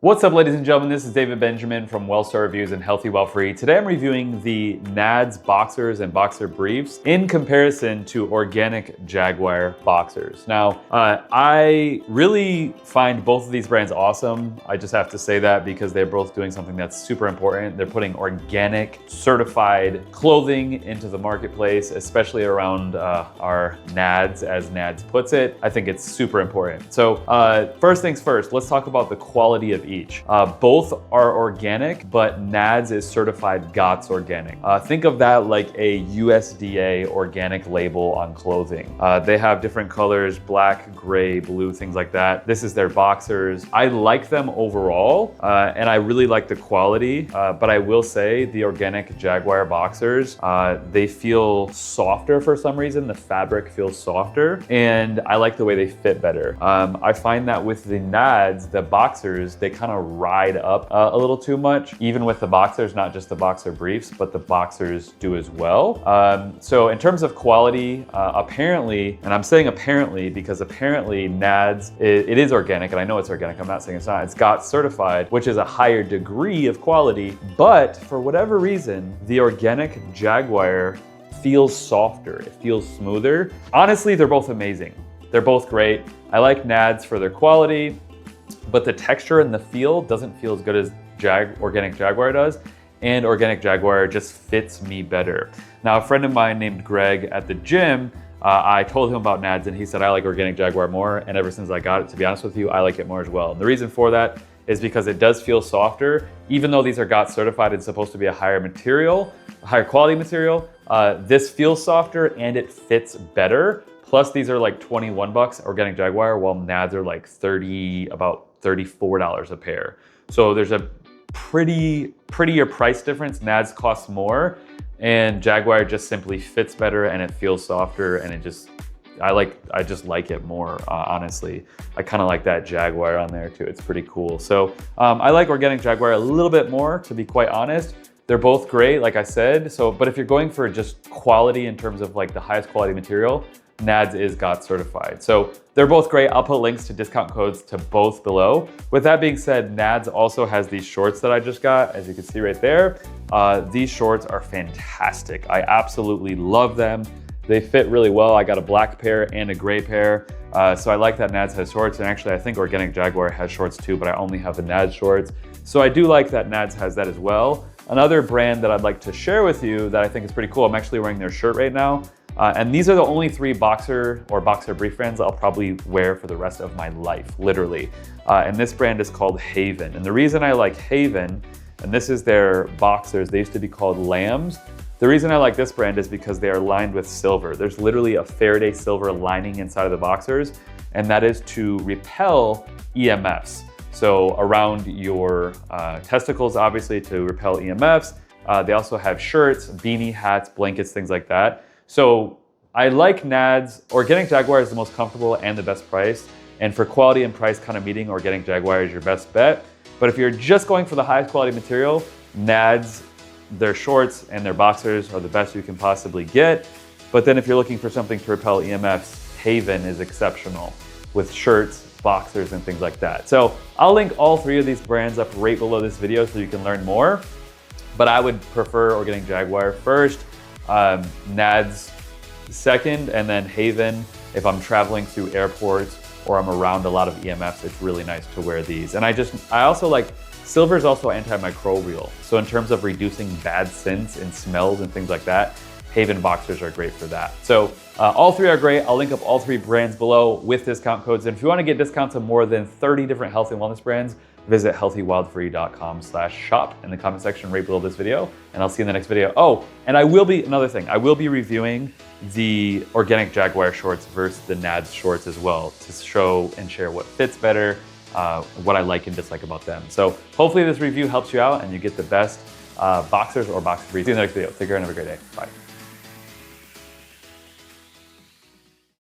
What's up, ladies and gentlemen? This is David Benjamin from WellStar Reviews and Healthy Well Free. Today I'm reviewing the NADs boxers and boxer briefs in comparison to Organic Jaguar boxers. Now, I really find both of these brands awesome. I just have to say that because they're both doing something that's super important. They're putting organic, certified clothing into the marketplace, especially around our NADs, as NADs puts it. I think it's super important. So first things first, let's talk about the quality of each. Both are organic, but NADs is certified GOTS organic. Think of that like a USDA organic label on clothing. They have different colors, black, gray, blue, things like that. This is their boxers. I like them overall, and I really like the quality, but I will say the Organic Jaguar boxers, they feel softer for some reason. The fabric feels softer, and I like the way they fit better. I find that with the NADs, the boxers, they kind of ride up a little too much, even with the boxers, not just the boxer briefs, but the boxers do as well. So in terms of quality, apparently, and I'm saying apparently because apparently NADs, it is organic, and I know it's organic, I'm not saying it's not, it's GOTS certified, which is a higher degree of quality, but for whatever reason, the Organic Jaguar feels softer, it feels smoother. Honestly, they're both amazing. They're both great. I like NADs for their quality, but the texture and the feel doesn't feel as good as Organic Jaguar does, and Organic Jaguar just fits me better. Now, a friend of mine named Greg at the gym, I told him about NADs and he said, I like Organic Jaguar more, and ever since I got it, to be honest with you, I like it more as well. And the reason for that is because it does feel softer, even though these are GOTS certified, it's supposed to be a higher material, a higher quality material. This feels softer and it fits better. Plus, these are like 21 bucks, Organic Jaguar, while NADs are like about $34 a pair. So there's a prettier price difference. NADs costs more, and Jaguar just simply fits better and it feels softer, and I just like it more, honestly. I kind of like that Jaguar on there too. It's pretty cool. So I like Organic Jaguar a little bit more, to be quite honest. They're both great, like I said. But if you're going for just quality in terms of like the highest quality material, NADs is GOTS certified. So they're both great. I'll put links to discount codes to both below. With that being said, NADs also has these shorts that I just got, as you can see right there. These shorts are fantastic. I absolutely love them. They fit really well. I got a black pair and a gray pair. So I like that NADs has shorts, and actually I think Organic Jaguar has shorts too, but I only have the NADs shorts. So I do like that NADs has that as well. Another brand that I'd like to share with you that I think is pretty cool, I'm actually wearing their shirt right now. And these are the only 3 boxer or boxer brief brands I'll probably wear for the rest of my life, literally. And this brand is called HAVN. And the reason I like HAVN, and this is their boxers, they used to be called lambs. The reason I like this brand is because they are lined with silver. There's literally a Faraday silver lining inside of the boxers, and that is to repel EMFs. So around your testicles, obviously, to repel EMFs. They also have shirts, beanie hats, blankets, things like that. So I like NADs. Organic Jaguar is the most comfortable and the best price. And for quality and price kind of meeting, Organic Jaguar is your best bet. But if you're just going for the highest quality material, NADs, their shorts and their boxers are the best you can possibly get. But then if you're looking for something to repel EMFs, HAVN is exceptional with shirts, boxers, and things like that. So I'll link all 3 of these brands up right below this video so you can learn more. But I would prefer Organic Jaguar first, NADs second, and then HAVN if I'm traveling through airports or I'm around a lot of EMFs. It's really nice to wear these. And I also like, silver is also antimicrobial. So in terms of reducing bad scents and smells and things like that, HAVN boxers are great for that. So all 3 are great. I'll link up all 3 brands below with discount codes. And if you want to get discounts on more than 30 different health and wellness brands, visit healthywildfree.com/shop in the comment section right below this video, and I'll see you in the next video. Oh, and another thing, I will be reviewing the Organic Jaguar shorts versus the NADs shorts as well, to show and share what fits better, what I like and dislike about them. So hopefully this review helps you out and you get the best boxers or boxer briefs. See you in the next video. Take care and have a great day. Bye.